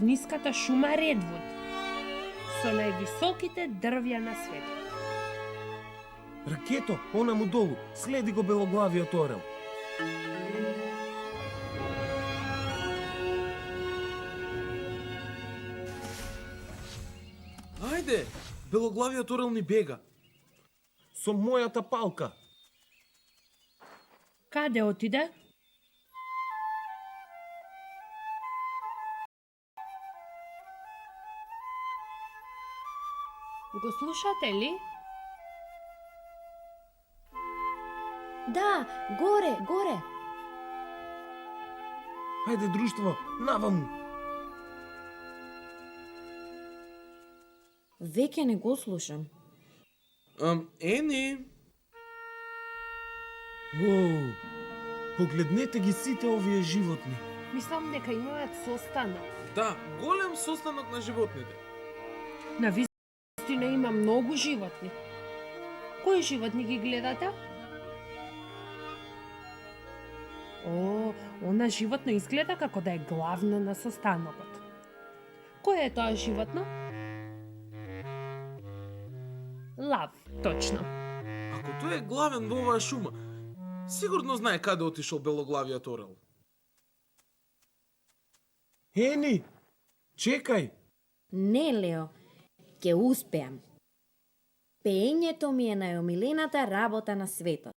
ниската шума Редвуд, со највисоките дрвја на светот. Ракето, она му долу, следи го белоглавиот орел. Ајде, белоглавиот орел ни бега. Со мојата палка. Каде отиде? Го слушате ли? Да, горе, горе. Хајде, друштво, наваму. Веќе не го слушам. Ени, Воу, погледнете ги сите овие животни. Мислам дека имаат состанок. да, голем состанок на животните. На вистина има многу животни. Кои животни ги гледате? О, она животно изгледа како да е главно на состанокот. Кој е тоа животно? Лав, точно. Ако тој е главен во оваа шума, сигурно знае каде отишол белоглавиот орел. Ени, чекај. Не, Лео, ќе успеам. Пеењето ми е најомилената работа на светот.